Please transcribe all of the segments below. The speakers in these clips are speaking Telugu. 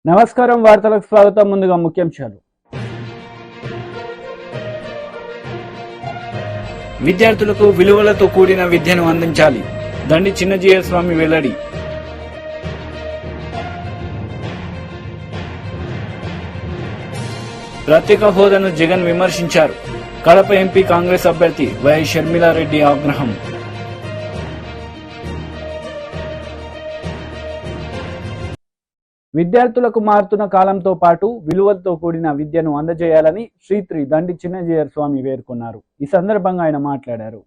నమస్కారం, వార్తలకు స్వాగతం. ముందుగా ముఖ్యాంశాలు. విద్యార్థులకు విలువలతో కూడిన విద్యను అందించాలి, దండి చిన్నజీయర్ స్వామి వెల్లడి. ప్రత్యేక హోదాను జగన్ విమర్శించారు. కడప ఎంపీ కాంగ్రెస్ అభ్యర్థి వై షర్మిలారెడ్డి ఆగ్రహం. విద్యార్థులకు మారుతున్న కాలంతో పాటు విలువలతో కూడిన విద్యను అందజేయాలని శ్రీ దండి చిన్నజీయర్ స్వామి పేర్కొన్నారు. ఈ సందర్భంగా ఆయన మాట్లాడారు.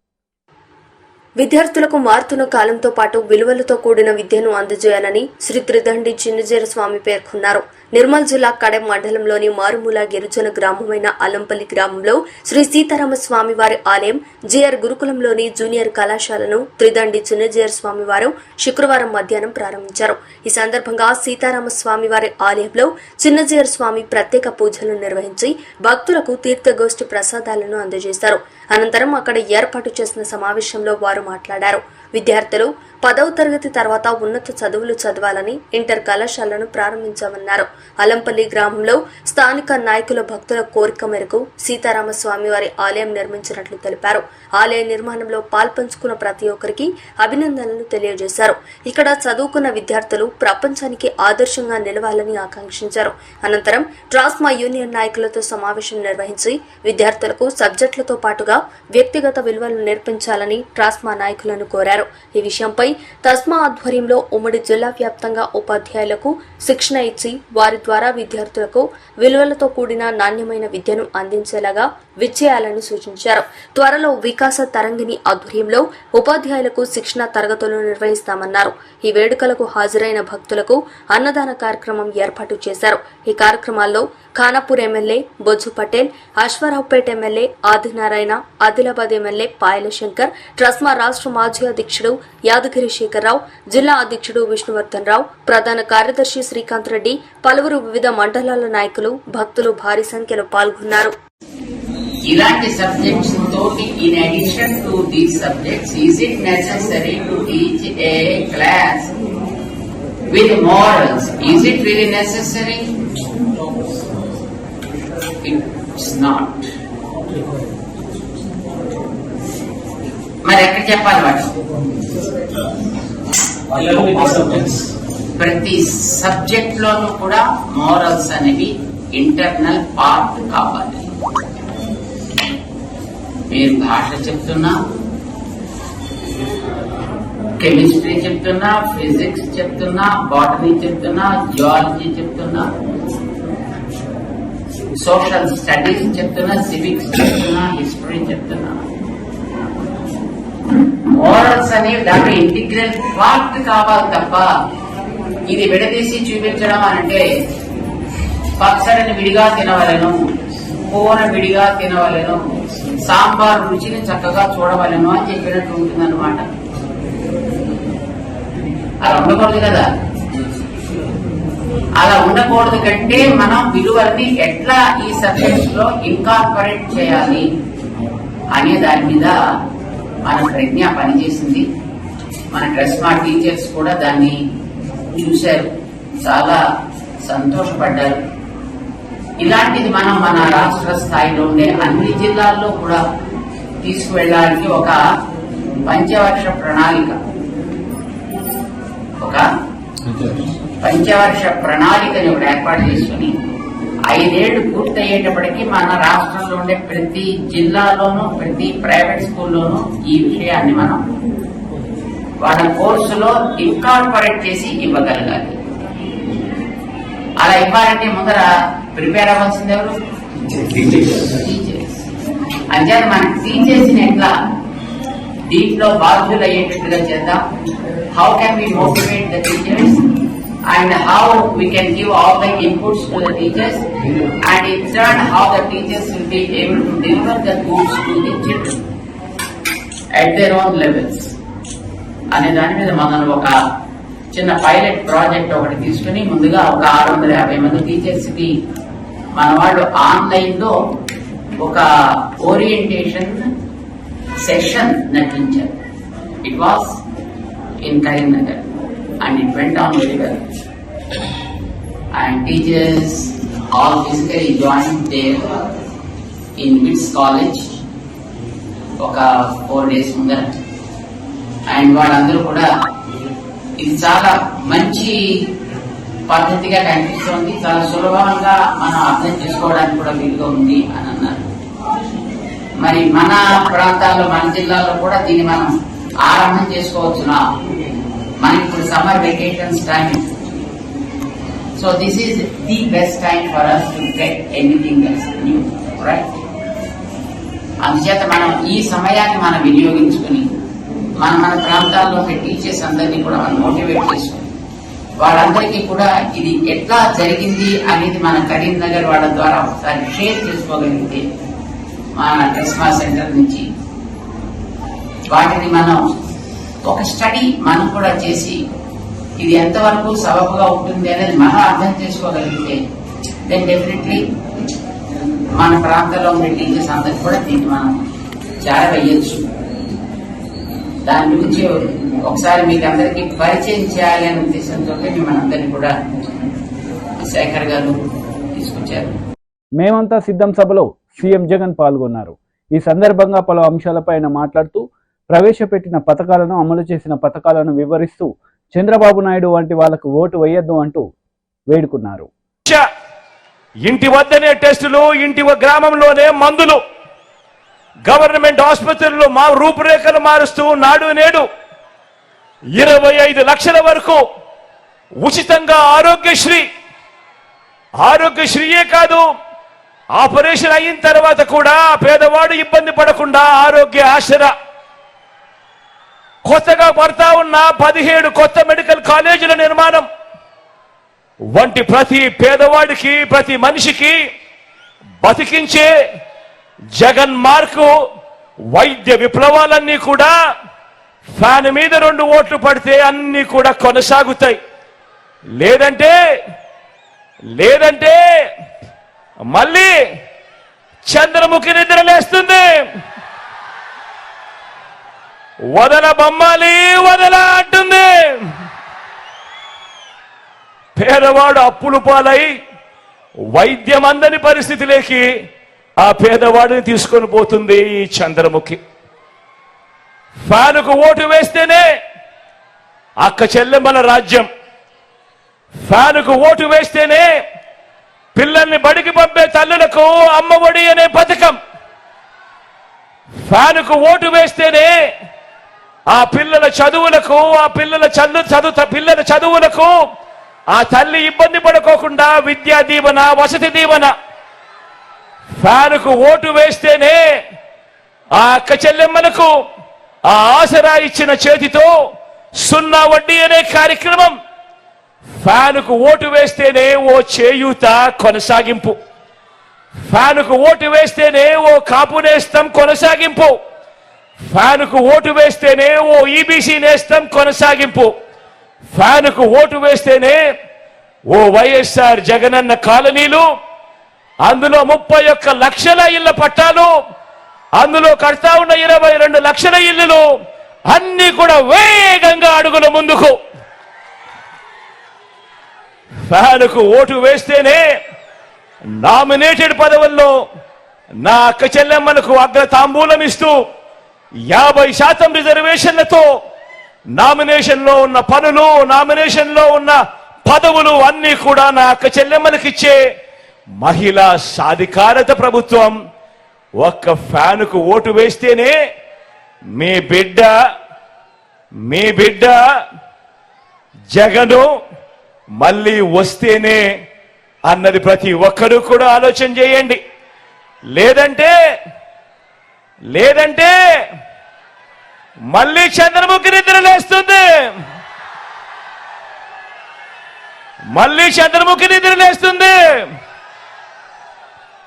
విద్యార్థులకు మారుతున్న కాలంతో పాటు విలువలతో కూడిన విద్యను అందజేయాలని శ్రీ దండి చిన్నజీయర్ స్వామి పేర్కొన్నారు. నిర్మల్ జిల్లా కడెం మండలంలోని మారుమూల గిరిజన గ్రామమైన అల్లంపల్లి గ్రామంలో శ్రీ సీతారామ స్వామి వారి ఆలయం, జిఆర్ గురుకులంలోని జూనియర్ కళాశాలను త్రిదండి చిన్నజీయర్ స్వామి వారు శుక్రవారం మధ్యాహ్నం ప్రారంభించారు. ఈ సందర్భంగా సీతారామ స్వామి వారి ఆలయంలో చిన్నజీయర్ స్వామి ప్రత్యేక పూజలు నిర్వహించి భక్తులకు తీర్థగోష్ఠి ప్రసాదాలను అందజేశారు. అనంతరం అక్కడ ఏర్పాటు చేసిన సమావేశంలో వారు మాట్లాడారు. విద్యార్థులు 10వ తరగతి తర్వాత ఉన్నత చదువులు చదవాలని ఇంటర్ కళాశాలను ప్రారంభించామన్నారు. అలంపల్లి గ్రామంలో స్థానిక నాయకుల భక్తుల కోరిక మేరకు సీతారామ స్వామి వారి ఆలయం నిర్మించినట్లు తెలిపారు. ఆలయ నిర్మాణంలో పాల్పంచుకున్న ప్రతి ఒక్కరికి అభినందనలు తెలియజేశారు. ఇక్కడ చదువుకున్న విద్యార్థులు ప్రపంచానికి ఆదర్శంగా నిలవాలని ఆకాంక్షించారు. అనంతరం ట్రాస్మా యూనియన్ నాయకులతో సమావేశం నిర్వహించి విద్యార్థులకు సబ్జెక్టులతో పాటుగా వ్యక్తిగత విలువలు నేర్పించాలని ట్రాస్మా నాయకులను కోరారు. ఈ విషయంపై తస్మా ఆధ్వర్యంలో ఉమ్మడి జిల్లా వ్యాప్తంగా ఉపాధ్యాయులకు శిక్షణ ఇచ్చి వారి ద్వారా విద్యార్థులకు విలువలతో కూడిన నాణ్యమైన విద్యను అందించేలాగా విచ్చేయాలని సూచించారు. త్వరలో వికాస తరంగిణి ఆధ్వర్యంలో ఉపాధ్యాయులకు శిక్షణ తరగతులు నిర్వహిస్తామన్నారు. ఈ వేడుకలకు హాజరైన భక్తులకు అన్నదాన కార్యక్రమం ఏర్పాటు చేశారు. ఈ కార్యక్రమాల్లో Khanapur MLA Bojju Patel, Ashwaraopeta MLA Adinarayana, Adilabad MLA Payala Shankar, TRSMA రాష్ట్ర మాజీ అధ్యక్షుడు యాదగిరి శేఖర్రావు, జిల్లా అధ్యక్షుడు విష్ణువర్ధన్ రావు, ప్రధాన కార్యదర్శి శ్రీకాంత్ రెడ్డి, పలువురు వివిధ మండలాల నాయకులు, భక్తులు భారీ సంఖ్యలో పాల్గొన్నారు. ఇలాంటి సబ్జెక్ట్స్ తోటి in addition to these subjects is it necessary to teach a class with morals? Is it really necessary? It's not. మరి ఎక్కడ చెప్పాలి వాటి? ప్రతి సబ్జెక్ట్ లోనూ కూడా మోరల్స్ అనేవి ఇంటర్నల్ పార్ట్ కావాలి. మీరు భాష చెప్తున్నా, కెమిస్ట్రీ చెప్తున్నా, ఫిజిక్స్ చెప్తున్నా, బాటనీ చెప్తున్నా, జియాలజీ చెప్తున్నా, సోషల్ స్టడీస్ చెప్తున్నా, సివిక్స్ చెప్తున్నా, హిస్టరీ చెప్తున్నా, మోరల్స్ అనేవి దాంట్లో ఇంటిగ్రల్ పార్ట్ కావాలి తప్ప ఇది విడదీసి చూపించడం అంటే పచ్చడిని విడిగా తినవలను, పూను విడిగా తినవలను, సాంబార్ రుచిని చక్కగా చూడవలను అని చెప్పినట్టు ఉంటుందన్నమాట. అలా ఉండకూడదు కదా. అలా ఉండకూడదు కంటే మనం విలువల్ని ఎట్లా ఈ సబ్జెక్ట్స్ లో ఇన్కార్పొరేట్ చేయాలి అనే దాని మీద మన ప్రజ్ఞ పనిచేసింది. మన ట్రస్మా టీచర్స్ కూడా దాన్ని చూశారు, చాలా సంతోషపడ్డారు. ఇలాంటిది మనం మన రాష్ట్ర స్థాయిలో ఉండే అన్ని జిల్లాల్లో కూడా తీసుకువెళ్ళడానికి ఒక పంచవర్ష ప్రణాళికని ఒకటి ఏర్పాటు చేసుకుని 5 ఏళ్లు పూర్తయ్యేటప్పటికీ మన రాష్ట్రంలో ఉండే ప్రతి జిల్లాలోనూ ప్రతి ప్రైవేట్ స్కూల్లోనూ ఈ విషయాన్ని మనం వాళ్ళ కోర్సులో ఇన్కార్పొరేట్ చేసి ఇవ్వగలగాలి. అలా ఇవ్వాలంటే ముందర ప్రిపేర్ అవ్వాల్సింది ఎవరు? టీచర్స్. అంటే మన టీచర్స్ ని ఎట్లా దీంట్లో బాధ్యులు అయ్యేటట్టుగా చేద్దాం. How can we motivate the teachers and how we can give all the inputs to the teachers, and in turn how the teachers will be able to deliver the goods to the children at their own levels అనే దాని మీద మనం ఒక చిన్న పైలట్ ప్రాజెక్ట్ ఒకటి తీసుకుని ముందుగా ఒక 650 మంది టీచర్స్ కి మన వాళ్ళు ఆన్లైన్ లో ఒక ఓరియంటేషన్ సెషన్ నటించారు. It was in Karimnagar and it went on very well. and teachers all physically joined there in MITS College ఒక 4 days ముందర. అండ్ వాళ్ళందరూ కూడా ఇది చాలా మంచి పద్ధతిగా కనిపిస్తోంది, చాలా సులభంగా మనం అర్థం చేసుకోవడానికి కూడా వీలుగా ఉంది అని అన్నారు. మరి మన ప్రాంతాల్లో, మన జిల్లాలో కూడా దీన్ని మనం ఆరంభం చేసుకోవచ్చునా? మనకి ఇప్పుడు summer vacations time, so this is the best time for us to get anything new, right? అందుచేత మనం ఈ సమయాన్ని మనం వినియోగించుకుని మన ప్రాంతాల్లో టీచర్స్ అందరినీ కూడా మనం మోటివేట్ చేసుకుని వాళ్ళందరికీ కూడా ఇది ఎట్లా జరిగింది అనేది మన కరీంనగర్ వాళ్ళ ద్వారా ఒకసారి షేర్ చేసుకోగలిగితే మన టెస్మా సెంటర్ నుంచి వాటిని మనం ఒక స్టడీ మనం కూడా చేసి ఇది ఎంతవరకు సబబుగా ఉంటుంది అనేది మనం అర్థం చేసుకోగలిగితే దెన్ డెఫినెట్లీ మన ప్రాంతంలో ఉండే టీచర్స్ అందరికి కూడా దీన్ని మనం చేరవేయచ్చు. దాని గురించి ఒకసారి మీకు అందరికీ పరిచయం చేయాలి అనే ఉద్దేశంతో మిమ్మల్ని అందరినీ కూడా శేఖర్ గారు తీసుకొచ్చారు. మేమంతా సిద్ధం సభలో సీఎం జగన్ పాల్గొన్నారు. ఈ సందర్భంగా పలు అంశాలపైన మాట్లాడుతూ ప్రవేశపెట్టిన పథకాలను, అమలు చేసిన పథకాలను వివరిస్తూ చంద్రబాబు నాయుడు వంటి వాళ్ళకు ఓటు వేయొద్దు అంటూ వేడుకున్నారు. ఇంటి వద్దనే టెస్టులు, ఇంటి గ్రామంలోనే మందులు, గవర్నమెంట్ ఆసుపత్రుల్లో మా రూపురేఖలు మారుస్తూ నాడు నేడు 25 లక్షల వరకు ఉచితంగా ఆరోగ్యశ్రీయే కాదు, ఆపరేషన్ అయిన తర్వాత కూడా పేదవాడు ఇబ్బంది పడకుండా ఆరోగ్య ఆసరా, కొత్తగా పడతా ఉన్న 17 కొత్త మెడికల్ కాలేజీల నిర్మాణం వంటి ప్రతి పేదవాడికి, ప్రతి మనిషికి బతికించే జగన్ మార్కు వైద్య విప్లవాలన్నీ కూడా ఫ్యాన్ మీద 2 ఓట్లు పడితే అన్ని కూడా కొనసాగుతాయి. లేదంటే మళ్ళీ చంద్రముఖి నిద్రలేస్తుంది. వదల బొమ్మాలి వదల అంటుంది. పేదవాడు అప్పులు పాలై వైద్యం అందని పరిస్థితిలోకి ఆ పేదవాడిని తీసుకొని పోతుంది ఈ చంద్రముఖి. ఫ్యానుకు ఓటు వేస్తేనే అక్క చెల్లెమ్మల రాజ్యం, ఫ్యానుకు ఓటు వేస్తేనే పిల్లల్ని బడికి పంపే తల్లులకు అమ్మఒడి అనే పథకం, ఫ్యానుకు ఓటు వేస్తేనే ఆ పిల్లల చదువులకు, పిల్లల చదువులకు ఆ తల్లి ఇబ్బంది పడుకోకుండా విద్యా దీవెన, వసతి దీవెన. ఫ్యానుకు ఓటు వేస్తేనే ఆ అక్క చెల్లెమ్మలకు ఆ ఆసరా ఇచ్చిన చేతితో 0 వడ్డీ అనే కార్యక్రమం. ఫ్యానుకు ఓటు వేస్తేనే ఓ చేయూత కొనసాగింపు, ఫ్యానుకు ఓటు వేస్తేనే ఓ కాపు నేస్తం కొనసాగింపు, ఫ్యానుకు ఓటు వేస్తేనే ఓ ఈబీసీ నేస్తం కొనసాగింపు, ఫ్యానుకు ఓటు వేస్తేనే ఓ వైఎస్ఆర్ జగనన్న కాలనీలు, అందులో 31 లక్షల ఇళ్ల పట్టాలు, అందులో కడతా ఉన్న 22 లక్షల ఇళ్లు అన్ని కూడా వేగంగా అడుగుల ముందుకు. ఫ్యానుకు ఓటు వేస్తేనే నామినేటెడ్ పదవుల్లో నా అక్క చెల్లెమ్మలకు అగ్ర తాంబూలం ఇస్తూ 50% రిజర్వేషన్లతో నామినేషన్లో ఉన్న పనులు, నామినేషన్లో ఉన్న పదవులు అన్ని కూడా నా అక్క చెల్లెమ్మలకిచ్చే మహిళా సాధికారత ప్రభుత్వం. ఒక్క ఫ్యానుకు ఓటు వేస్తేనే మీ బిడ్డ జగను మళ్ళీ వస్తేనే అన్నది ప్రతి ఒక్కరూ కూడా ఆలోచన చేయండి. లేదంటే మళ్ళీ చంద్రముఖి నిద్రలేస్తుంది,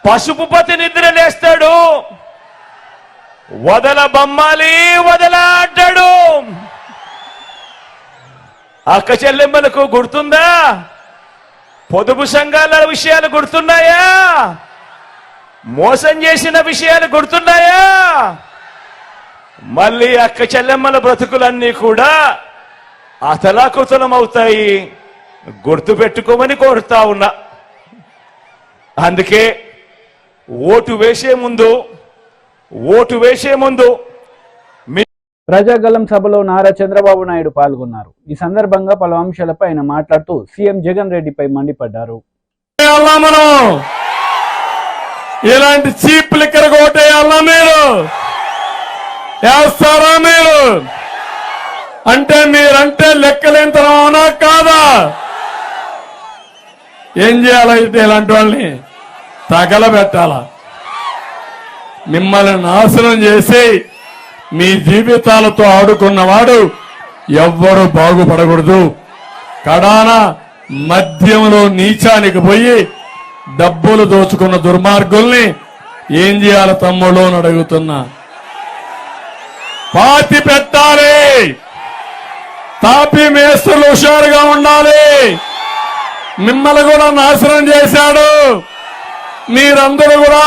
పసుపుపతి నిద్రలేస్తాడు. వదల బొమ్మాలి వదల అంటాడు. అక్క చెల్లెమ్మలకు గుర్తుందా? పొదుపు సంఘాల విషయాలు గుర్తున్నాయా? మోసం చేసిన విషయాలు గుర్తున్నాయా? మళ్ళీ అక్క చెల్లెమ్మల బ్రతుకులన్నీ కూడా అతలాకుతలం అవుతాయి. గుర్తు పెట్టుకోమని కోరుతా ఉన్నా. అందుకే ఓటు వేసే ముందు ప్రజాగలం సభలో నారా చంద్రబాబు నాయుడు పాల్గొన్నారు. ఈ సందర్భంగా పలు అంశాలపై ఆయన మాట్లాడుతూ సీఎం జగన్ రెడ్డిపై మండిపడ్డారు. మనం ఇలాంటి చీప్ లిక్కర్ కోటేయాలా మీరు? వేస్తారా మీరు? అంటే మీరంటే లెక్కలేంతనం అవునా కాదా? ఏం చేయాలైతే ఇలాంటి వాళ్ళని తగలబెట్టాలా? మిమ్మల్ని నాశనం చేసి మీ జీవితాలతో ఆడుకున్నవాడు ఎవ్వరూ బాగుపడకూడదు. కడాన మద్యంలో నీచానికి పోయి డబ్బులు దోచుకున్న దుర్మార్గుల్ని ఏం చేయాలి తమ్ముళ్ళు అని అడుగుతున్నా. పాతి పెట్టాలి. తాపీ మేస్తులు హుషారుగా ఉండాలి. మిమ్మల్ని కూడా నాశనం చేశాడు. మీరందరూ కూడా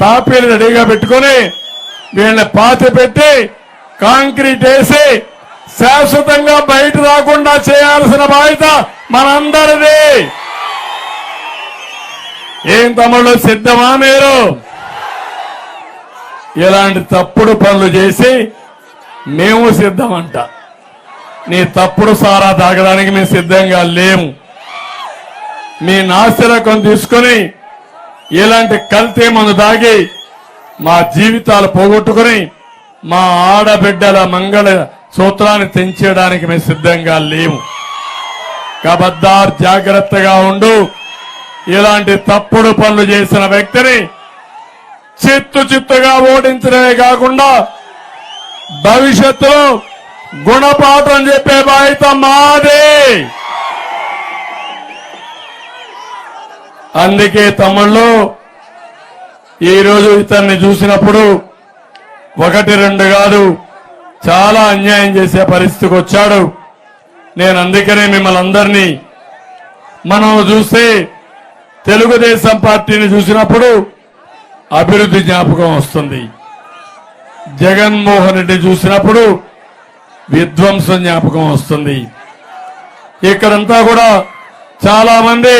తాపీలు రెడీగా పెట్టుకుని వీళ్ళని పాతి పెట్టి కాంక్రీట్ వేసి శాశ్వతంగా బయట రాకుండా చేయాల్సిన బాధ్యత మనందరిది. ఏం తమ్ముళ్ళు సిద్ధమా మీరు? ఇలాంటి తప్పుడు పనులు చేసి మేము సిద్ధమంట. నీ తప్పుడు సారా తాగడానికి మేము సిద్ధంగా లేము. మీ నాసిరకం తీసుకుని ఇలాంటి కల్తీ మందు తాగి మా జీవితాలు పోగొట్టుకుని మా ఆడబిడ్డల మంగళ సూత్రాన్ని తెంచేయడానికి మేము సిద్ధంగా లేము. కబద్దార్ జాగ్రత్తగా ఉండు. ఇలాంటి తప్పుడు పనులు చేసిన వ్యక్తిని చిత్తుగా ఓడించడమే కాకుండా భవిష్యత్తులో గుణపాఠం చెప్పే బాధ్యత మాదే. అందుకే తమ్ముళ్ళు ఈరోజు ఇతన్ని చూసినప్పుడు ఒకటి రెండు కాదు చాలా అన్యాయం చేసే పరిస్థితికి వచ్చాడు. నేను అందుకనే మిమ్మల్ని అందరినీ మనం చూస్తే తెలుగుదేశం పార్టీని చూసినప్పుడు అభివృద్ధి జ్ఞాపకం వస్తుంది. జగన్మోహన్ రెడ్డి చూసినప్పుడు విధ్వంసం జ్ఞాపకం వస్తుంది. ఇక్కడంతా కూడా చాలా మంది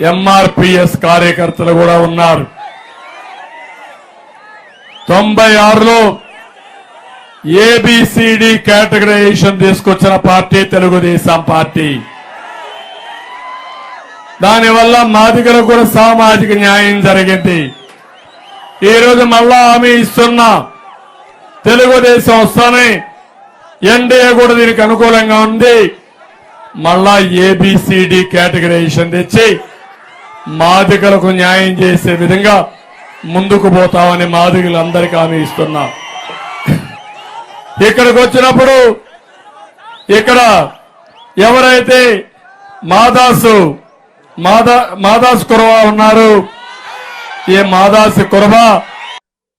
ఎంఆర్పిఎస్ కార్యకర్తలు కూడా ఉన్నారు. 96లో ఏబిసిడి కేటగరైజేషన్ తీసుకొచ్చిన పార్టీ తెలుగుదేశం పార్టీ. దానివల్ల మాదిగలకు కూడా సామాజిక న్యాయం జరిగింది. ఈరోజు మళ్ళా హామీ ఇస్తున్నా తెలుగుదేశం వస్తానే ఎన్డీఏ కూడా దీనికి అనుకూలంగా ఉంది. మళ్ళా ఏబిసిడి కేటగరైజేషన్ తెచ్చి మాదిగలకు న్యాయం చేసే విధంగా ముందుకు పోతామని మాదిగలందరికీ హామీ ఇస్తున్నా. ఇక్కడికి వచ్చినప్పుడు ఇక్కడ ఎవరైతే మాదాసు కురవా ఉన్నారు, ఏ మాదాసు కురవా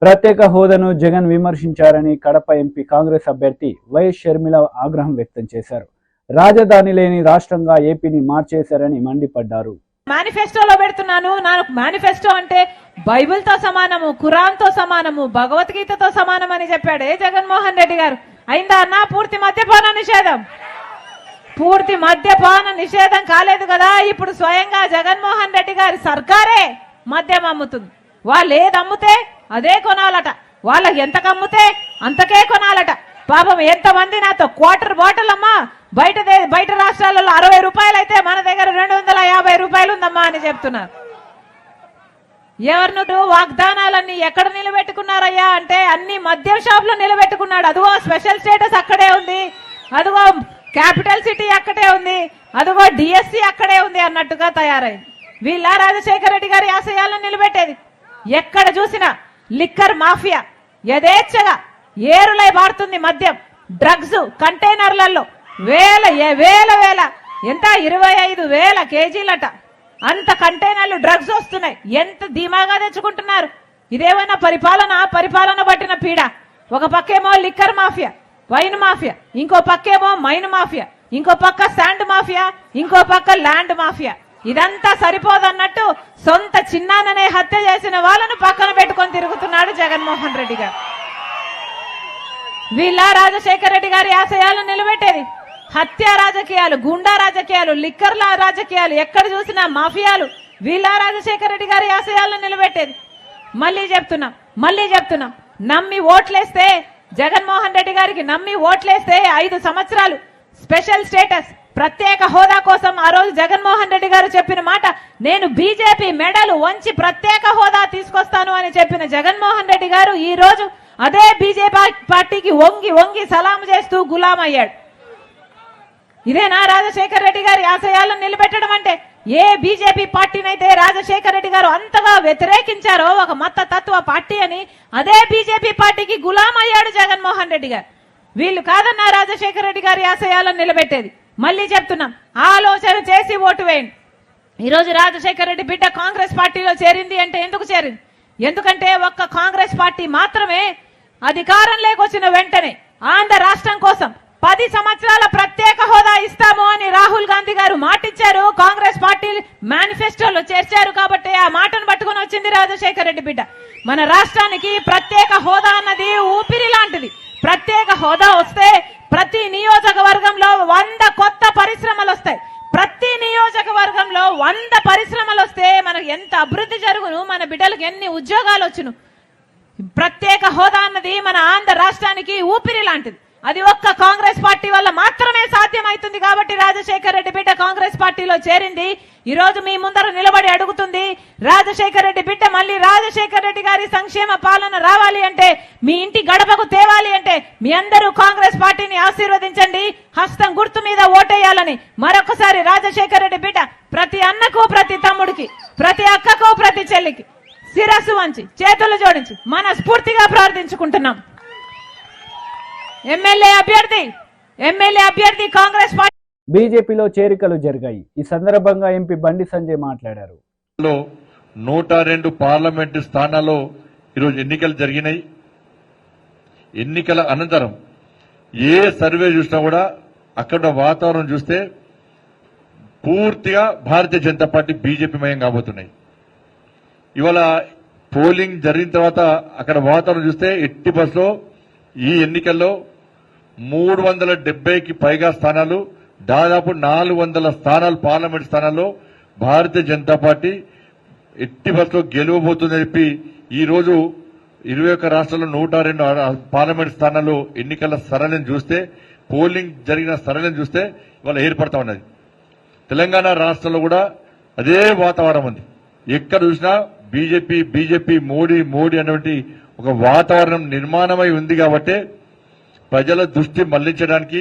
ప్రత్యేక హోదాను జగన్ విమర్శించారని కడప ఎంపీ కాంగ్రెస్ అభ్యర్థి వైఎస్ షర్మిల ఆగ్రహం వ్యక్తం చేశారు. రాజధాని లేని రాష్ట్రంగా ఏపీని మార్చేశారని మండిపడ్డారు. మేనిఫెస్టోలో పెడుతున్నాను. నాకు మేనిఫెస్టో అంటే బైబిల్ తో సమానము, ఖురాన్ తో సమానము, భగవద్గీతతో సమానం అని చెప్పాడే జగన్మోహన్ రెడ్డి గారు. అయిందా అన్న? పూర్తి మద్యపాన నిషేధం కాలేదు కదా. ఇప్పుడు స్వయంగా జగన్మోహన్ రెడ్డి గారి సర్కారే మద్యం అమ్ముతుంది. వాళ్ళు ఏది అమ్ముతే అదే కొనాలట. వాళ్ళకి ఎంతకు అమ్ముతే అంతకే కొనాలట. పాపం ఎంతమంది నాతో క్వార్టర్ బాటిల్ అమ్మా బయట రాష్ట్రాలలో 60 రూపాయలు అయితే మన దగ్గర 250 రూపాయలు ఉందమ్మా అని చెప్తున్నారు. ఎవరినూ వాగ్దానాలన్నీ ఎక్కడ నిలబెట్టుకున్నారయ్యా అంటే అన్ని మద్యం షాప్ లో నిలబెట్టుకున్నాడు. అదిగో స్పెషల్ స్టేటస్ అక్కడే ఉంది, అదిగో క్యాపిటల్ సిటీ అక్కడే ఉంది, అదిగో డిఎస్సి అక్కడే ఉంది అన్నట్టుగా తయారైంది. వీళ్ళ రాజశేఖర రెడ్డి గారి ఆశయాలను నిలబెట్టేది. ఎక్కడ చూసినా లిక్కర్ మాఫియా యథేచ్ఛగా ఏరులై మారుతుంది. మద్యం డ్రగ్స్ కంటైనర్లలో వేల ఎంత 25,000 కేజీలట అంత కంటైనర్లు డ్రగ్స్ వస్తున్నాయి. ఎంత ధీమాగా తెచ్చుకుంటున్నారు. ఇదేమైనా పరిపాలన పట్టిన పీడ. ఒక పక్కేమో లిక్కర్ మాఫియా, వైన్ మాఫియా, ఇంకో పక్కేమో మైన్ మాఫియా, ఇంకో పక్క శాండ్ మాఫియా, ఇంకో పక్క ల్యాండ్ మాఫియా. ఇదంతా సరిపోదన్నట్టు సొంత చిన్నాననే హత్య చేసిన వాళ్ళను పక్కన పెట్టుకొని తిరుగుతున్నాడు జగన్మోహన్ రెడ్డి గారు. వీళ్ళ రాజశేఖర రెడ్డి గారి ఆశయాలను నిలబెట్టేది. హత్య రాజకీయాలు, గుండా రాజకీయాలు, లిక్కర్ల రాజకీయాలు, ఎక్కడ చూసినా మాఫియాలు, వీళ్ళ రాజశేఖర రెడ్డి గారి ఆశయాలను నిలబెట్టేది. మళ్ళీ చెప్తున్నాం నమ్మి ఓట్లేస్తే, జగన్మోహన్ రెడ్డి గారికి నమ్మి ఓట్లేస్తే 5 సంవత్సరాలు స్పెషల్ స్టేటస్, ప్రత్యేక హోదా కోసం ఆ రోజు జగన్మోహన్ రెడ్డి గారు చెప్పిన మాట, నేను బీజేపీ మెడలు వంచి ప్రత్యేక హోదా తీసుకొస్తాను అని చెప్పిన జగన్మోహన్ రెడ్డి గారు ఈ రోజు అదే బీజేపీ పార్టీకి వంగి సలాం చేస్తూ గులాం అయ్యాడు. ఇదేనా రాజశేఖర రెడ్డి గారి ఆశయాలను నిలబెట్టడం అంటే? ఏ బీజేపీ పార్టీనైతే రాజశేఖర రెడ్డి గారు అంతగా వ్యతిరేకించారో, ఒక మత తత్వ పార్టీ అని, అదే బీజేపీ పార్టీకి గులాం అయ్యాడు జగన్మోహన్ రెడ్డి గారు. వీళ్ళు కాదన్నా రాజశేఖర రెడ్డి గారి ఆశయాలను నిలబెట్టేది. మళ్ళీ చెప్తున్నాం, ఆలోచన చేసి ఓటు వేయండి. ఈరోజు రాజశేఖర రెడ్డి బిడ్డ కాంగ్రెస్ పార్టీలో చేరింది అంటే ఎందుకు చేరింది? ఎందుకంటే ఒక్క కాంగ్రెస్ పార్టీ మాత్రమే అధికారంలోకి వచ్చిన వెంటనే ఆంధ్ర రాష్ట్రం కోసం 10 సంవత్సరాల ప్రత్యేక హోదా ఇస్తాము అని రాహుల్ గాంధీ గారు మాటిచ్చారు. కాంగ్రెస్ పార్టీ మేనిఫెస్టోలో చేర్చారు. కాబట్టి ఆ మాటను పట్టుకుని వచ్చింది రాజశేఖర రెడ్డి బిడ్డ. మన రాష్ట్రానికి ప్రత్యేక హోదా అన్నది ఊపిరి లాంటిది. ప్రత్యేక హోదా వస్తే ప్రతి నియోజకవర్గంలో 100 కొత్త పరిశ్రమలు వస్తాయి. ప్రతి నియోజకవర్గంలో 100 పరిశ్రమలు వస్తే మనకు ఎంత అభివృద్ధి జరుగును, మన బిడ్డలకు ఎన్ని ఉద్యోగాలు వచ్చును. ప్రత్యేక హోదా అన్నది మన ఆంధ్ర రాష్ట్రానికి ఊపిరి లాంటిది. అది ఒక్క కాంగ్రెస్ పార్టీ వల్ల మాత్రమే సాధ్యమవుతుంది. కాబట్టి రాజశేఖర రెడ్డి బిడ్డ కాంగ్రెస్ పార్టీలో చేరింది. ఈ రోజు మీ ముందర నిలబడి అడుగుతుంది, రాజశేఖర రెడ్డి బిడ్డ మళ్ళీ రాజశేఖర రెడ్డి గారి సంక్షేమ పాలన రావాలి అంటే, మీ ఇంటి గడపకు తేవాలి అంటే, మీ అందరూ కాంగ్రెస్ పార్టీని ఆశీర్వదించండి, హస్తం గుర్తు మీద ఓటేయాలని మరొకసారి రాజశేఖర రెడ్డి బిడ్డ ప్రతి అన్నకు, ప్రతి తమ్ముడికి, ప్రతి అక్కకు, ప్రతి చెల్లికి శిరస్సు వంచి చేతులు జోడించి మనస్ఫూర్తిగా ప్రార్థించుకుంటున్నాం. ఎమ్మెల్యే అభ్యర్థి కాంగ్రెస్ పార్టీ. బీజేపీలో చేరికలు జరిగాయి. ఈ సందర్భంగా ఎంపీ బండి సంజయ్ మాట్లాడారు. 102 పార్లమెంటు స్థానాల్లో ఈరోజు ఎన్నికలు జరిగినాయి. ఎన్నికల అనంతరం ఏ సర్వే చూసినా కూడా అక్కడ వాతావరణం చూస్తే పూర్తిగా భారతీయ జనతా పార్టీ బీజేపీ మయం కాబోతున్నాయి. ఇవాళ పోలింగ్ జరిగిన తర్వాత అక్కడ వాతావరణం చూస్తే ఎట్టి బస్లో ఈ ఎన్నికల్లో 370కి పైగా స్థానాలు, దాదాపు 400 స్థానాలు, పార్లమెంట్ స్థానాల్లో భారతీయ జనతా పార్టీ ఎట్టి బస్సులో గెలవబోతుందని చెప్పి ఈ రోజు 21 రాష్ట్రాల్లో 102 పార్లమెంట్ స్థానాల్లో ఎన్నికల సరళిని చూస్తే, పోలింగ్ జరిగిన సరళిని చూస్తే ఇవాళ ఏర్పడతా ఉన్నది. తెలంగాణ రాష్ట్రంలో కూడా అదే వాతావరణం ఉంది. ఎక్కడ చూసినా బీజేపీ మోడీ అనేటువంటి ఒక వాతావరణం నిర్మాణమై ఉంది. కాబట్టి ప్రజల దృష్టి మళ్లించడానికి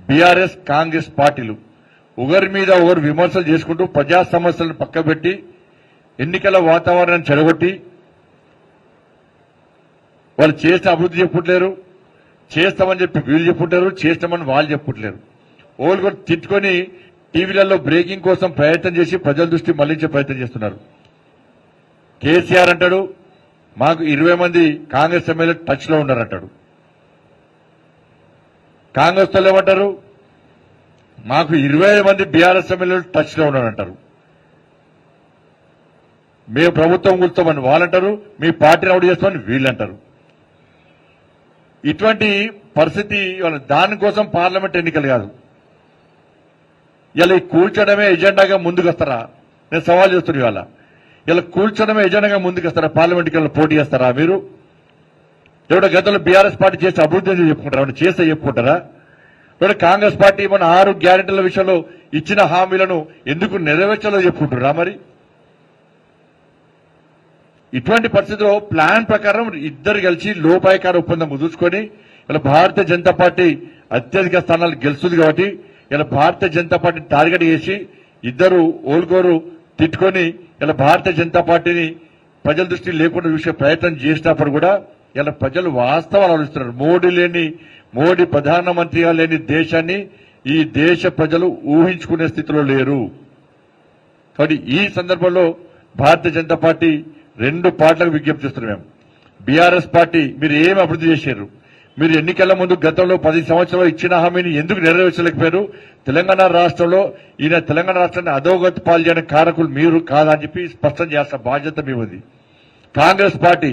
బీఆర్ఎస్, కాంగ్రెస్ పార్టీలు ఒకరి మీద ఒకరు విమర్శలు చేసుకుంటూ ప్రజా సమస్యలను పక్కబెట్టి ఎన్నికల వాతావరణాన్ని చెడగొట్టి వాళ్ళు చేసిన అభివృద్ధి చెప్పుకుంటలేరు, చేస్తామని చెప్పి వీళ్ళు చెప్పుకుంటారు, చేస్తామని వాళ్ళు చెప్పుకుంటలేరు. ఓళ్ళు కూడా తిట్టుకొని టీవీలలో బ్రేకింగ్ కోసం ప్రయత్నం చేసి ప్రజల దృష్టి మళ్లించే ప్రయత్నం చేస్తున్నారు. కేసీఆర్ అంటాడు మాకు 20 మంది కాంగ్రెస్ ఎమ్మెల్యే టచ్ లో ఉన్నారంటాడు. కాంగ్రెస్ వాళ్ళు ఏమంటారు మాకు 20 మంది బీఆర్ఎస్ ఎమ్మెల్యేలు టచ్ లో ఉన్నారంటారు. మేము ప్రభుత్వం కూర్చోమని వాళ్ళంటారు, మీ పార్టీని అవుట్ చేస్తామని వీళ్ళంటారు. ఇటువంటి పరిస్థితి దానికోసం పార్లమెంట్ ఎన్నికలు కాదు. ఇలా కూర్చోడమే ఎజెండాగా ముందుకు వస్తారా? నేను సవాల్ చేస్తున్నా. ఇవాళ ఇలా కూర్చోడమే ఎజెండాగా ముందుకు వస్తారా? పార్లమెంట్ ఎన్నికల్లో పోటీ చేస్తారా? మీరు ఎవడో గతంలో బీఆర్ఎస్ పార్టీ చేస్తే అభివృద్ధి చెప్పుకుంటారా? ఎవరు చేస్తే చెప్పుకుంటారా? ఎవడో కాంగ్రెస్ పార్టీ మన 6 గ్యారెంటీల విషయంలో ఇచ్చిన హామీలను ఎందుకు నెరవేర్చాలో చెప్పుకుంటారా? మరి ఇటువంటి పరిస్థితిలో ప్లాన్ ప్రకారం ఇద్దరు కలిసి లోపాయకార ఒప్పందం కుదుర్చుకొని ఇలా భారతీయ జనతా పార్టీ అత్యధిక స్థానాలు గెలుస్తుంది. కాబట్టి ఇలా భారతీయ జనతా పార్టీని టార్గెట్ చేసి ఇద్దరు ఓల్గోరు తిట్టుకొని ఇలా భారతీయ జనతా పార్టీని ప్రజల దృష్టి లేకుండా చూసే ప్రయత్నం చేసినప్పుడు కూడా ఇలా ప్రజలు వాస్తవాలు ఆలోచిస్తున్నారు. మోడీ ప్రధానమంత్రిగా లేని దేశాన్ని ఈ దేశ ప్రజలు ఊహించుకునే స్థితిలో లేరు. కాబట్టి ఈ సందర్భంలో భారతీయ జనతా పార్టీ 2 పార్టీలకు విజ్ఞప్తి చేస్తున్నాం. మేము బీఆర్ఎస్ పార్టీ మీరు ఏమి అభివృద్ధి చేశారు? మీరు ఎన్నికల ముందు గతంలో 10 సంవత్సరాలు ఇచ్చిన హామీని ఎందుకు నెరవేర్చలేకపోయారు? తెలంగాణ రాష్ట్రంలో తెలంగాణ రాష్ట్రాన్ని అధోగతి పాలు చేయడానికి కారకులు మీరు కాదని చెప్పి స్పష్టం చేయాల్సిన బాధ్యత మీది. కాంగ్రెస్ పార్టీ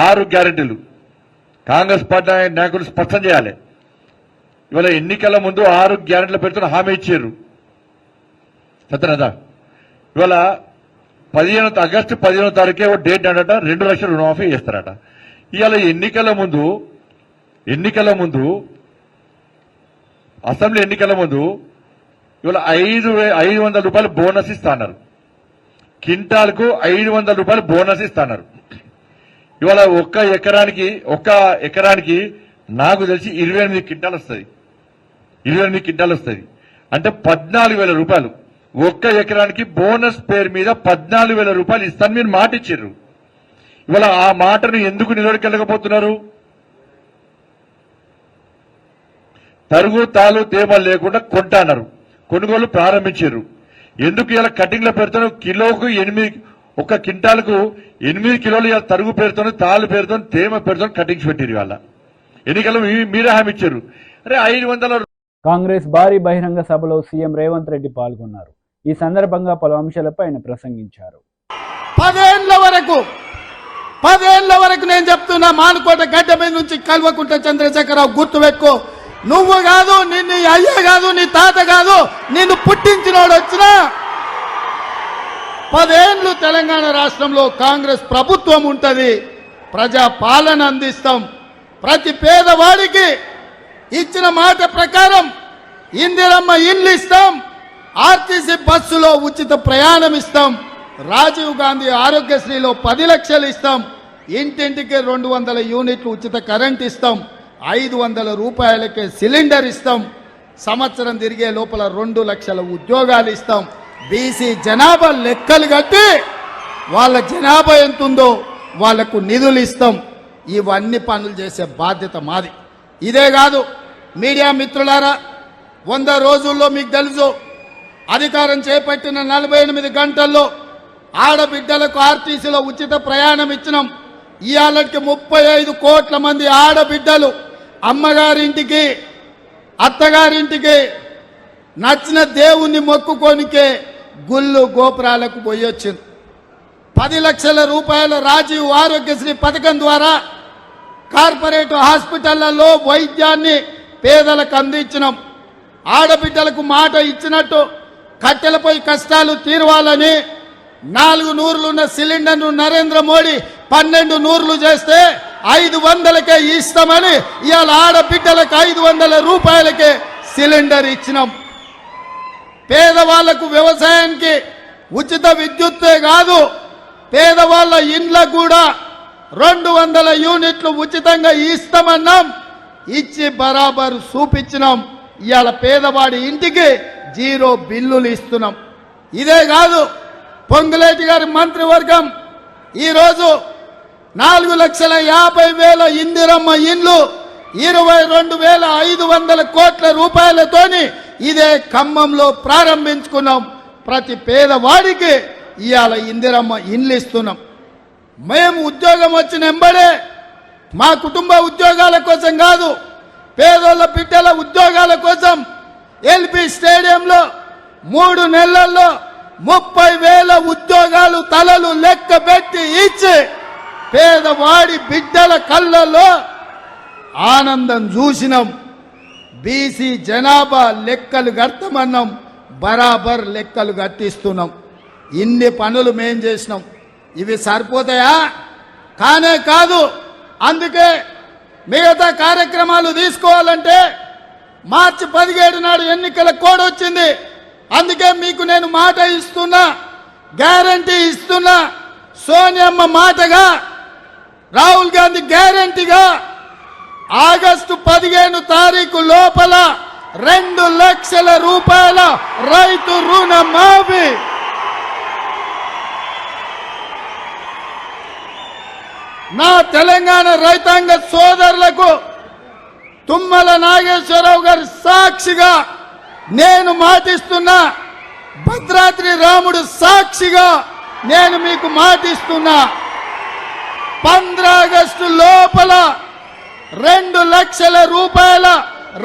6 గ్యారెంటీలు కాంగ్రెస్ పార్టీ నాయకులు స్పష్టం చేయాలి. ఇవాళ ఎన్నికల ముందు 6 గ్యారెంటీల పేరుతో హామీ ఇచ్చారు సత్యనదా. ఇవాళ ఆగస్టు 15వ తారీఖే ఓ డేట్ అడట 2 లక్షల రుణమాఫీ చేస్తారట. ఇవాళ ఎన్నికల ముందు అసెంబ్లీ ఎన్నికల ముందు ఇవాళ 500 రూపాయలు బోనస్ ఇస్తాన్నారు. కింటాల్కు 500 రూపాయలు బోనస్ ఇస్తాన్నారు. ఇవాళ ఒక్క ఎకరానికి నాకు తెలిసి 28 క్వింటాలు వస్తుంది. 28 క్వింటాలు వస్తుంది అంటే 14,000 రూపాయలు ఒక్క ఎకరానికి బోనస్ పేరు మీద 14,000 రూపాయలు ఇస్తాను మీరు మాట ఇచ్చారు. ఇవాళ ఆ మాటను ఎందుకు నిలబెట్టలేకపోతున్నారు? తరుగు తాలు తేమలు లేకుండా కొంటాన్నారు, కొనుగోలు ప్రారంభించారు. ఎందుకు ఇలా కటింగ్ల పేరుతో కిలోకు 8 ఒక్క క్వింటాలకు 8 కిలోలు ఇలా తరుగు పేరుతో తాలు పేరుతో తేమ పేరుతో కటింగ్స్ పెట్టారు. ఇవాళ ఎన్నికలు మీరే హామీ ఇచ్చారు. అరే 500. కాంగ్రెస్ భారీ బహిరంగ సభలో సీఎం రేవంత్ రెడ్డి పాల్గొన్నారు. ఈ సందర్భంగా పలు అంశాలపై ఆయన ప్రసంగించారు. 10 ఏళ్ల వరకు నేను చెప్తున్నా, మానుకోట గడ్డ మీద నుంచి కల్వకుంట చంద్రశేఖరరావు గుర్తుపెట్టుకో, నువ్వు కాదు, నిన్ను అయ్య కాదు, నీ తాత కాదు, నిన్ను పుట్టించినోడు వచ్చినా 10 ఏళ్లు తెలంగాణ రాష్ట్రంలో కాంగ్రెస్ ప్రభుత్వం ఉంటది. ప్రజా పాలన అందిస్తాం. ప్రతి పేదవాడికి ఇచ్చిన మాట ప్రకారం ఇందిరమ్మ ఇండ్లు ఇస్తాం. ఆర్టీసీ బస్సులో ఉచిత ప్రయాణం ఇస్తాం. రాజీవ్ గాంధీ ఆరోగ్యశ్రీలో 10 లక్షలు ఇస్తాం. ఇంటింటికి 200 యూనిట్లు ఉచిత కరెంట్ ఇస్తాం. 500 రూపాయలకే సిలిండర్ ఇస్తాం. సంవత్సరం తిరిగే లోపల 2 లక్షల ఉద్యోగాలు ఇస్తాం. బీసీ జనాభా లెక్కలు కట్టి వాళ్ళ జనాభా ఎంతుందో వాళ్లకు నిధులు ఇస్తాం. ఇవన్నీ పనులు చేసే బాధ్యత మాది. ఇదే కాదు మీడియా మిత్రులారా, 100 రోజుల్లో మీకు తెలుసు అధికారం చేపట్టిన 48 గంటల్లో ఆడబిడ్డలకు ఆర్టీసీలో ఉచిత ప్రయాణం ఇచ్చినాం. ఇవాళకి 35 కోట్ల మంది ఆడబిడ్డలు అమ్మగారింటికి అత్తగారింటికి నచ్చిన దేవుణ్ణి మొక్కుకోనికే గుళ్ళు గోపురాలకు పోయొచ్చింది. 10 లక్షల రూపాయల రాజీవ్ ఆరోగ్యశ్రీ పథకం ద్వారా కార్పొరేట్ హాస్పిటళ్లలో వైద్యాన్ని పేదలకు అందించినాం. ఆడబిడ్డలకు మాట ఇచ్చినట్టు కట్టెలపై కష్టాలు తీరవాలని 4 నూర్లున్న సిలిండర్ను నరేంద్ర మోడీ 12 నూర్లు చేస్తే 500కే ఇస్తామని ఇవాళ ఆడబిడ్డలకు 500 రూపాయలకే సిలిండర్ ఇచ్చినాం. పేదవాళ్లకు వ్యవసాయానికి ఉచిత విద్యుత్తే కాదు, పేదవాళ్ల ఇండ్లకు కూడా 200 యూనిట్లు ఉచితంగా ఇస్తామన్నాం. ఇచ్చి బరాబరు చూపించినాం. ఇవాళ పేదవాడి ఇంటికి 0 బిల్లులు ఇస్తున్నాం. ఇదే కాదు, పొంగులేటి గారి మంత్రివర్గం ఈరోజు 4,50,000 ఇందిరమ్మ ఇండ్లు 22,500 కోట్ల రూపాయలతోని ఇదే ఖమ్మంలో ప్రారంభించుకున్నాం. ప్రతి పేదవాడికి ఇవాళ ఇందిరమ్మ ఇండ్లు ఇస్తున్నాం. మేము ఉద్యోగం వచ్చిన ఎంబడే మా కుటుంబ ఉద్యోగాల కోసం కాదు, పేదోళ్ళ బిడ్డల ఉద్యోగాల కోసం ఎల్బీ స్టేడియంలో 3 నెలల్లో 30,000 ఉద్యోగాలు తలలు లెక్క పెట్టి ఇచ్చి పేదవాడి బిడ్డల కళ్ళల్లో ఆనందం చూసినాం. బీసీ జనాభా లెక్కలు కట్టమన్నాం, బరాబర్ లెక్కలు కట్టిస్తున్నాం. ఇన్ని పనులు మేం చేసినాం. ఇవి సరిపోతాయా? కానే కాదు. అందుకే మిగతా కార్యక్రమాలు తీసుకోవాలంటే మార్చి 17 నాడు ఎన్నికల కోడ్ వచ్చింది. అందుకే మీకు నేను మాట ఇస్తున్నా, గ్యారంటీ ఇస్తున్నా. సోనియమ్మ మాటగా, రాహుల్ గాంధీ గ్యారంటీగా ఆగస్టు 15 తారీఖు లోపల 2 లక్షల రూపాయల రైతు రుణమాఫీ. నా తెలంగాణ రైతాంగ సోదరులకు తుమ్మల నాగేశ్వరరావు గారి సాక్షిగా నేను మాటిస్తున్నా, భద్రాద్రి రాముడు సాక్షిగా నేను మీకు మాటిస్తున్నా, 15 ఆగస్టు లోపల 2 లక్షల రూపాయల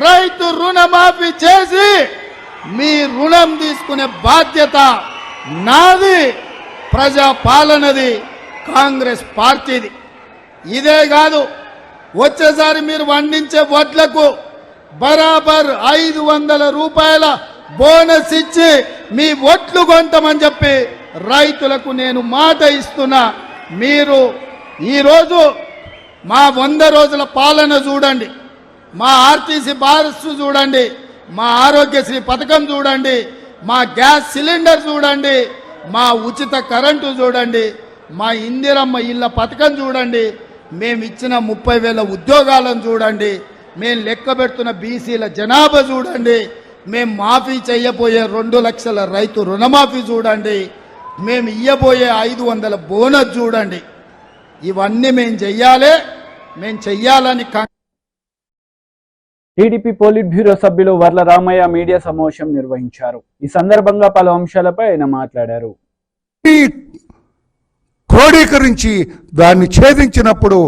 రైతు రుణమాఫీ చేసి మీ రుణం తీసుకునే బాధ్యత నాది, ప్రజా పాలనది, కాంగ్రెస్ పార్టీది. ఇదే కాదు, వచ్చేసారి మీరు వండించే వడ్లకు బరాబర్ 500 రూపాయల బోనస్ ఇచ్చి మీ ఓట్లు కొంటామని చెప్పి రైతులకు నేను మాట ఇస్తున్నా. మీరు ఈరోజు మా 100 రోజుల పాలన చూడండి, మా ఆర్టీసీ బారస్ చూడండి, మా ఆరోగ్యశ్రీ పథకం చూడండి, మా గ్యాస్ సిలిండర్ చూడండి, మా ఉచిత కరెంటు చూడండి, మా ఇందిరమ్మ ఇళ్ళ పథకం చూడండి, మేము ఇచ్చిన 30,000 ఉద్యోగాలను చూడండి, మేము లెక్క పెడుతున్న బీసీల జనాభా చూడండి, మేము మాఫీ చేయబోయే 2 లక్షల రైతు రుణమాఫీ చూడండి, మేము ఇయ్యబోయే 500 బోనస్ చూడండి. ఇవన్నీ మేము చెయ్యాలని టీడీపీ పోలిట్ బ్యూరో సభ్యులు వర్ల రామయ్య మీడియా సమావేశం నిర్వహించారు. ఈ సందర్భంగా పలు అంశాలపై ఆయన మాట్లాడారు. క్రోడీకరించి దాన్ని ఛేదించినప్పుడు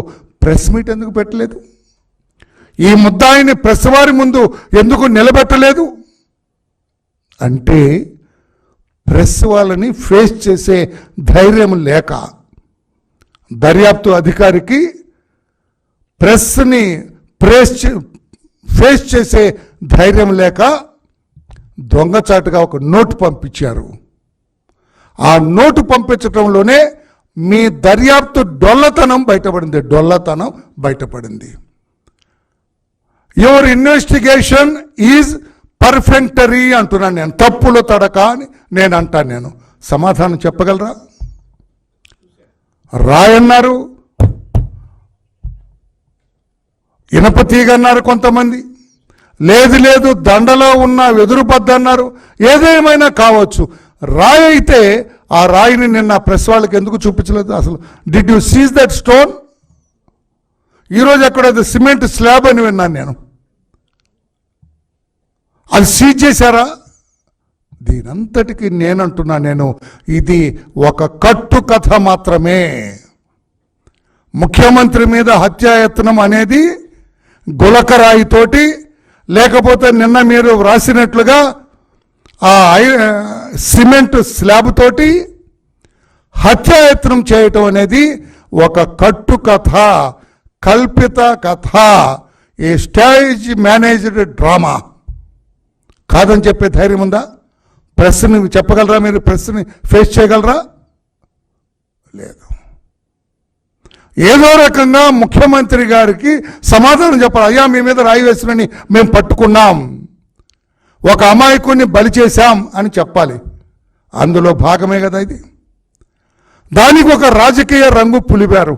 ప్రెస్ మీట్ ఎందుకు పెట్టలేదు? ఈ ముద్దాయిని ప్రెస్ వారి ముందు ఎందుకు నిలబెట్టలేదు? అంటే ప్రెస్ వాళ్ళని ఫేస్ చేసే ధైర్యం లేక, దర్యాప్తు అధికారికి ప్రెస్ని ఫేస్ చేసే ధైర్యం లేక దొంగచాటుగా ఒక నోటు పంపించారు. ఆ నోటు పంపించడంలోనే మీ దర్యాప్తు డొల్లతనం బయటపడింది. యువర్ ఇన్వెస్టిగేషన్ ఈజ్ పర్ఫెక్టరీ అంటున్నాను నేను, తప్పులు తడక అని నేను అంటాను. నేను సమాధానం చెప్పగలరా? రాయన్నారు, ఇనపతీగ అన్నారు కొంతమంది, లేదు దండలో ఉన్న వెదురుబద్ద అన్నారు. ఏదేమైనా కావచ్చు, రాయి అయితే ఆ రాయిని నిన్న ప్రెస్ వాళ్ళకి ఎందుకు చూపించలేదు? అసలు did you seize that stone? ఈరోజు ఎక్కడైతే సిమెంట్ స్లాబ్ అని విన్నాను నేను, అది సీజ్ చేశారా? దీనంతటికి నేనంటున్నా, నేను ఇది ఒక కట్టు కథ మాత్రమే. ముఖ్యమంత్రి మీద హత్యాయత్నం అనేది గులకరాయితోటి, లేకపోతే నిన్న మీరు వ్రాసినట్లుగా ఆ సిమెంట్ స్లాబ్ తోటి హత్యాయత్నం చేయటం అనేది ఒక కట్టు కథ, కల్పిత కథ, ఏ స్టేజ్ మేనేజ్డ్ డ్రామా కాదని చెప్పే ధైర్యం ఉందా? ప్రెస్ని చెప్పగలరా? మీరు ప్రెస్ని ఫేస్ చేయగలరా? లేదు. ఏదో రకంగా ముఖ్యమంత్రి గారికి సమాధానం చెప్పాలి. అయ్యా, మీ మీద రాయి వేసుకుని మేము పట్టుకున్నాం, ఒక అమాయకుడిని బలి చేశాం అని చెప్పాలి. అందులో భాగమే కదా ఇది. దానికి ఒక రాజకీయ రంగు పులిపారు.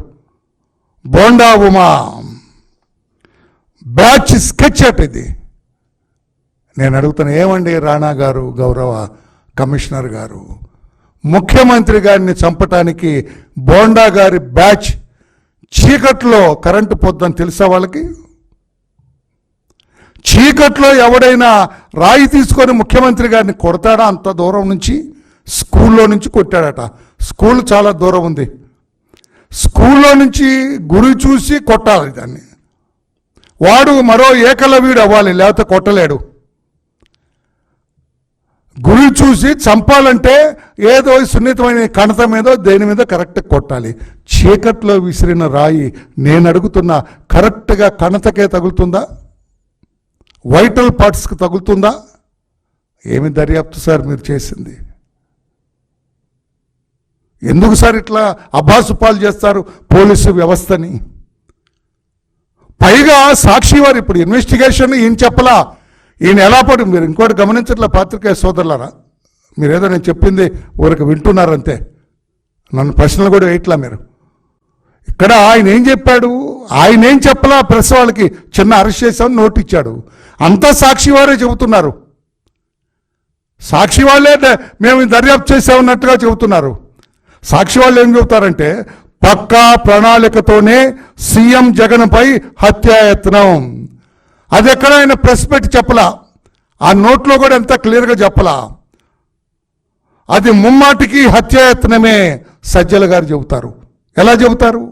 బోండా ఉమా బ్యాచ్ స్కెచ్ అట్ ఇది. నేను అడుగుతాను, ఏమండి రాణా గారు, గౌరవ కమిషనర్ గారు, ముఖ్యమంత్రి గారిని చంపటానికి బోండా గారి బ్యాచ్ చీకట్లో కరెంటు పొద్దని తెలుసా వాళ్ళకి? చీకట్లో ఎవడైనా రాయి తీసుకొని ముఖ్యమంత్రి గారిని కొడతాడా? అంత దూరం నుంచి, స్కూల్లో నుంచి కొట్టాడట. స్కూల్ చాలా దూరం ఉంది. స్కూల్లో నుంచి గురి చూసి కొట్టాలి దాన్ని. వాడు మరో ఏకలవ్యుడు అవ్వాలి, లేకపోతే కొట్టలేడు. గురి చూసి చంపాలంటే ఏదో సున్నితమైన కణత మీదో దేని మీద కరెక్ట్ కొట్టాలి. చీకట్లో విసిరిన రాయి నేను అడుగుతున్నా, కరెక్ట్గా కణతకే తగులుతుందా? వైటల్ పార్ట్స్కి తగులుతుందా? ఏమి దర్యాప్తు సార్ మీరు చేసింది? ఎందుకు సార్ ఇట్లా అభాసుపాలు చేస్తారు పోలీసు వ్యవస్థని? పైగా సాక్షి వారు ఇప్పుడు ఇన్వెస్టిగేషన్ ఈయన చెప్పలా, ఈయన ఎలా పడు. మీరు ఇంకోటి గమనించట్లా పాత్రికేయ సోదరులారా, మీరేదో నేను చెప్పింది ఊరికి వింటున్నారంతే, నన్ను ప్రశ్నలు కూడా వేయట్లా మీరు. ఇక్కడ ఆయన ఏం చెప్పాడు? ఆయన ఏం చెప్పలా, ప్రెస్ వాళ్ళకి చిన్న అరెస్ట్ చేశామని నోట్ ఇచ్చాడు. అంతా సాక్షి వారే చెబుతున్నారు. సాక్షి వాళ్ళే మేము దర్యాప్తు చేసామన్నట్టుగా చెబుతున్నారు. సాక్షి వాళ్ళు ఏం చెబుతారంటే, పక్కా ప్రణాళికతోనే సీఎం జగన్పై హత్యాయత్నం. అది ఎక్కడ ఆయన ప్రెస్ పెట్టి చెప్పలా, ఆ నోట్లో కూడా ఎంత క్లియర్గా చెప్పలా. అది ముమ్మాటికి హత్యాయత్నమే సజ్జల గారు చెబుతారు. ఎలా చెబుతారు?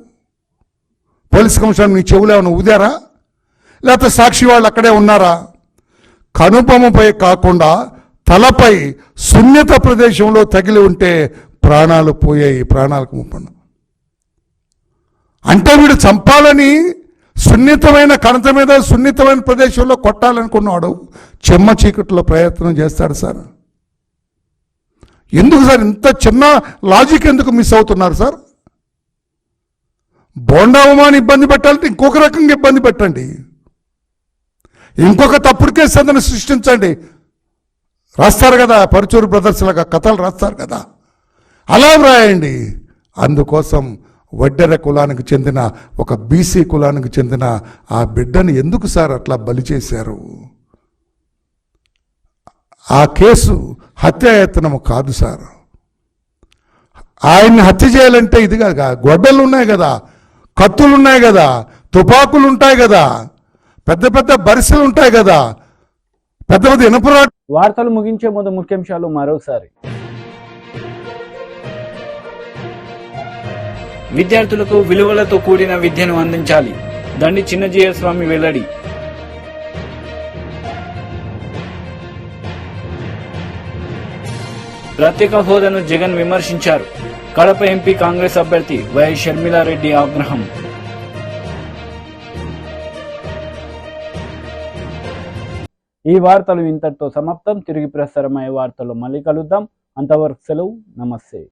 పోలీస్ కమిషనర్ మీ చెవులు ఏమైనా ఊదారా? లేకపోతే సాక్షి వాళ్ళు అక్కడే ఉన్నారా? కనుబొమ్మపై కాకుండా తలపై సున్నిత ప్రదేశంలో తగిలి ఉంటే ప్రాణాలు పోయాయి, ప్రాణాలకు ముప్పండు. అంటే వీడు చంపాలని సున్నితమైన కణత మీద సున్నితమైన ప్రదేశంలో కొట్టాలనుకున్నాడు చెమ్మ చీకట్లో ప్రయత్నం చేస్తాడు సార్. ఎందుకు సార్ ఇంత చిన్న లాజిక్ ఎందుకు మిస్ అవుతున్నారు సార్? బోండావమాని ఇబ్బంది పెట్టాలంటే ఇంకొక రకంగా ఇబ్బంది పెట్టండి, ఇంకొక తప్పుడు కేసు అతను సృష్టించండి. రాస్తారు కదా పరుచూరు బ్రదర్స్ లాగా కథలు రాస్తారు కదా, అలా వ్రాయండి. అందుకోసం వడ్డెర కులానికి చెందిన ఒక బీసీ కులానికి చెందిన ఆ బిడ్డని ఎందుకు సార్ అట్లా బలి చేశారు? ఆ కేసు హత్యాయత్నము కాదు సార్. ఆయన్ని హత్య చేయాలంటే ఇది కాదు, గొడ్డలు ఉన్నాయి కదా, కత్తులు ఉన్నాయి కదా, తుపాకులు ఉంటాయి కదా, పెద్ద పెద్ద బరిసెలు ఉంటాయి కదా, పెద్ద పెద్ద ఇనపరా. వార్తలు ముగించే ముందు ముఖ్యాంశాలు మరోసారి. విద్యార్థులకు విలువలతో కూడిన విద్యను అందించాలి, దండి చిన్నజీయ స్వామి వెల్లడి. ప్రత్యేక హోదాను జగన్ విమర్శించారు, కడప ఎంపీ కాంగ్రెస్ అభ్యర్థి వై షర్మిలారెడ్డి ఆగ్రహం. ఈ వార్తలు ఇంతటితో సమాప్తం. తిరిగి ప్రసారమయ్యే వార్తలు మళ్ళీ కలుద్దాం. అంతవరకు సెలవు, నమస్తే.